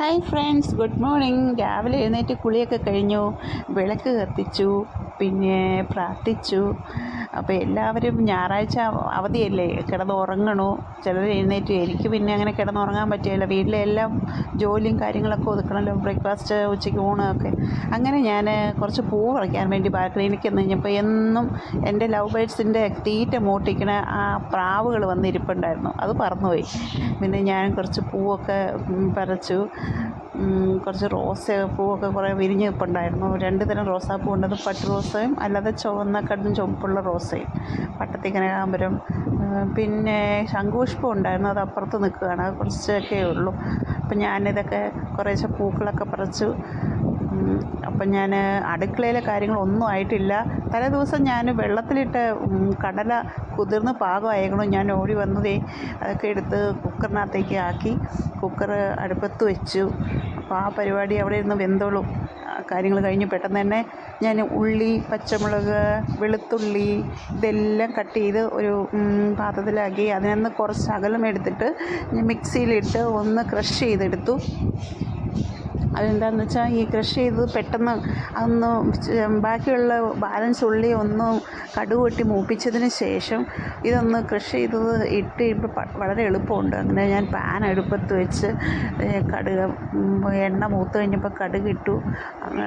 Hi friends, good morning. രാവിലെ എഴുന്നേറ്റ് കുളിയൊക്കെ കഴിഞ്ഞു, വിളക്ക് കത്തിച്ചു, പിന്നെ പ്രാർത്ഥിച്ചു. അപ്പോൾ എല്ലാവരും ഞായറാഴ്ച അവധിയല്ലേ, കിടന്നുറങ്ങണു. ചിലർ എഴുന്നേറ്റ്, എനിക്ക് പിന്നെ അങ്ങനെ കിടന്നുറങ്ങാൻ പറ്റുകയില്ല. വീട്ടിലെ എല്ലാം ജോലിയും കാര്യങ്ങളൊക്കെ ഒതുക്കണമല്ലോ, ബ്രേക്ക്ഫാസ്റ്റ്, ഉച്ചയ്ക്ക് ഊണൊക്കെ. അങ്ങനെ ഞാൻ കുറച്ച് പൂ പറിക്കാൻ വേണ്ടി ബാൽക്കണിയിലേക്ക് എന്ന് കഴിഞ്ഞപ്പോൾ എന്നും എൻ്റെ ലവ് ബേഡ്സിൻ്റെ തീറ്റ മൂട്ടിക്കണ ആ പ്രാവുകൾ വന്നിരിപ്പുണ്ടായിരുന്നു. അത് പറന്നുപോയി. പിന്നെ ഞാൻ കുറച്ച് പൂവൊക്കെ പറിച്ചു. കുറച്ച് പൂവൊക്കെ കുറേ വിരിഞ്ഞ് നിൽപ്പുണ്ടായിരുന്നു. 2 തരം റോസാപ്പൂ ഉണ്ട്. അത് പട്ട് റോസയും അല്ലാതെ ചുവന്ന കടും ചുവപ്പുള്ള റോസയും, പട്ടത്തി കനകാമ്പരം. പിന്നെ ശംഖുപുഷ്പം ഉണ്ടായിരുന്നു, അത് അപ്പുറത്ത് നിൽക്കുകയാണ്. അത് കുറച്ചൊക്കെ ഉള്ളൂ. അപ്പം ഞാനിതൊക്കെ കുറേശ്ശെ പൂക്കളൊക്കെ പറിച്ചു. അപ്പം ഞാൻ അടുക്കളയിലെ കാര്യങ്ങളൊന്നും ആയിട്ടില്ല. തലേ ദിവസം ഞാൻ വെള്ളത്തിലിട്ട് കടല കുതിർന്ന് പാകമായേക്കണം. ഞാൻ ഓടി വന്നതേ അതൊക്കെ എടുത്ത് കുക്കറിനകത്തേക്ക് ആക്കി കുക്കർ അടുപ്പത്ത് വെച്ചു. അപ്പോൾ ആ പരിപാടി അവിടെ ഇരുന്ന് വെന്തോളും. കാര്യങ്ങൾ കഴിഞ്ഞ് പെട്ടെന്ന് തന്നെ ഞാൻ ഉള്ളി, പച്ചമുളക്, വെളുത്തുള്ളി ഇതെല്ലാം കട്ട് ചെയ്ത് ഒരു പാത്രത്തിലാക്കി അതിനകത്ത് കുറച്ച് അകലം എടുത്തിട്ട് മിക്സിയിലിട്ട് ഒന്ന് ക്രഷ് ചെയ്തെടുത്തു. അതെന്താണെന്ന് വെച്ചാൽ ഈ ക്രഷ് ചെയ്തത് പെട്ടെന്ന് അതൊന്ന് ബാക്കിയുള്ള ബാലൻസ് ഉള്ളി ഒന്ന് കടുക് പൊട്ടി മൂപ്പിച്ചതിന് ശേഷം ഇതൊന്ന് ക്രഷ് ചെയ്തത് ഇട്ട് ഇപ്പോൾ വളരെ എളുപ്പമുണ്ട്. അങ്ങനെ ഞാൻ പാൻ അടുപ്പത്ത് വെച്ച് കടുക് എണ്ണ മൂത്ത് കഴിഞ്ഞപ്പോൾ കടുക് ഇട്ടു.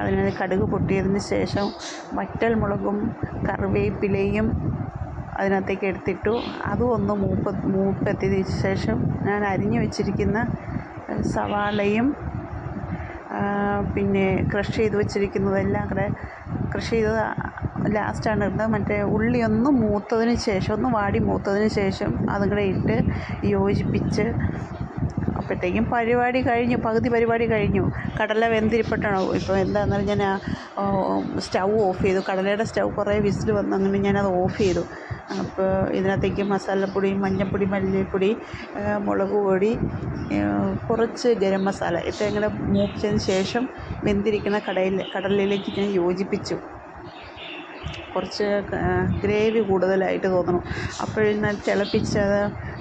അതിന് കടുക് പൊട്ടിയതിന് ശേഷം വറ്റൽ മുളകും കറിവേപ്പിലയും അതിനകത്തേക്ക് എടുത്തിട്ടു. അതും ഒന്ന് മൂപ്പെത്തിയതിന് ശേഷം ഞാൻ അരിഞ്ഞു വെച്ചിരിക്കുന്ന സവാളയും പിന്നെ ക്രഷ് ചെയ്ത് വെച്ചിരിക്കുന്നതെല്ലാം കൂടെ, ക്രഷ് ചെയ്തത് ലാസ്റ്റാണ് ഇടുന്നത്. മറ്റേ ഉള്ളി ഒന്ന് മൂത്തതിന് ശേഷം, ഒന്ന് വാടി മൂത്തതിന് ശേഷം അതും കൂടെ ഇട്ട് യോജിപ്പിച്ച് അപ്പോഴത്തേക്കും പരിപാടി കഴിഞ്ഞു. പകുതി പരിപാടി കഴിഞ്ഞു. കടല വെന്തിരിപ്പട്ടാണോ ഇപ്പോൾ. എന്താണെന്ന് പറഞ്ഞാൽ ഞാൻ സ്റ്റൗ ഓഫ് ചെയ്തു. കടലയുടെ സ്റ്റൗ കുറേ വിസിൽ വന്നു. അങ്ങനെ ഞാനത് ഓഫ് ചെയ്തു. അപ്പോൾ ഇതിനകത്തേക്ക് മസാലപ്പൊടി, മഞ്ഞൾപ്പൊടി, മല്ലിപ്പൊടി, മുളക് പൊടി, കുറച്ച് ഗരം മസാല ഇത്രയും കൂടെ മൂപ്പിച്ചതിന് ശേഷം വെന്തിരിക്കുന്ന കടലിലേക്ക് ഞാൻ യോജിപ്പിച്ചു. കുറച്ച് ഗ്രേവി കൂടുതലായിട്ട് തോന്നണം. അപ്പോഴാണ് തിളപ്പിച്ചത്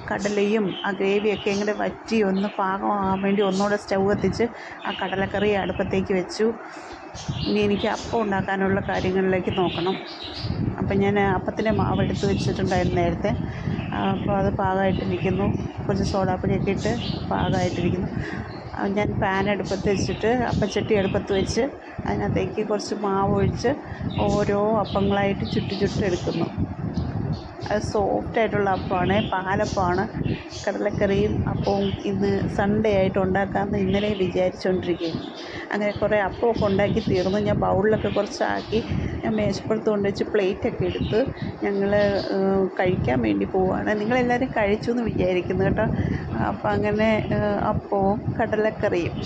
കടലയും ആ ഗ്രേവിയൊക്കെ ഇങ്ങനെ വറ്റി ഒന്ന് പാകമാകാൻ വേണ്ടി ഒന്നുകൂടെ സ്റ്റൗ കത്തിച്ച് ആ കടലക്കറി അടുപ്പത്തേക്ക് വെച്ചു. ഇനി എനിക്ക് അപ്പം ഉണ്ടാക്കാനുള്ള കാര്യങ്ങളിലേക്ക് നോക്കണം. അപ്പം ഞാൻ അപ്പത്തിൻ്റെ മാവ് എടുത്ത് വെച്ചിട്ടുണ്ടായിരുന്നു നേരത്തെ. അപ്പോൾ അത് പാകമായിട്ടിരിക്കുന്നു. കുറച്ച് സോഡാപ്പൊടിയൊക്കെ ഇട്ട് പാകമായിട്ടിരിക്കുന്നു. ഞാൻ പാൻ അടുപ്പത്ത് വെച്ചിട്ട് അപ്പച്ചട്ടി അടുപ്പത്ത് വെച്ച് അതിനകത്തേക്ക് കുറച്ച് മാവ് ഒഴിച്ച് ഓരോ അപ്പങ്ങളായിട്ട് ചുട്ടെടുക്കുന്നു. അത് സോഫ്റ്റായിട്ടുള്ള അപ്പമാണ്, പാലപ്പമാണ്. കടലക്കറിയും അപ്പവും ഇന്ന് സൺഡേ ആയിട്ട് ഉണ്ടാക്കാമെന്ന് ഇന്നലെ വിചാരിച്ചുകൊണ്ടിരിക്കുകയാണ്. അങ്ങനെ കുറേ അപ്പമൊക്കെ ഉണ്ടാക്കി തീർന്നു. ഞാൻ ബൗളിലൊക്കെ കുറച്ചാക്കി ഞാൻ മേശപ്പുറത്ത് കൊണ്ടുവച്ച് പ്ലേറ്റൊക്കെ എടുത്ത് ഞങ്ങൾ കഴിക്കാൻ വേണ്ടി പോവുകയാണ്. നിങ്ങളെല്ലാവരും കഴിച്ചു എന്ന് വിചാരിക്കുന്നു കേട്ടോ. അപ്പം അങ്ങനെ അപ്പവും കടലക്കറിയും,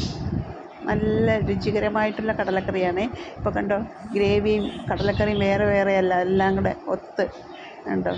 നല്ല രുചികരമായിട്ടുള്ള കടലക്കറിയാണ്. ഇപ്പോൾ കണ്ടോ, ഗ്രേവിയും കടലക്കറിയും വേറെ വേറെ അല്ല, എല്ലാം കൂടെ ഒത്ത് കണ്ടോ.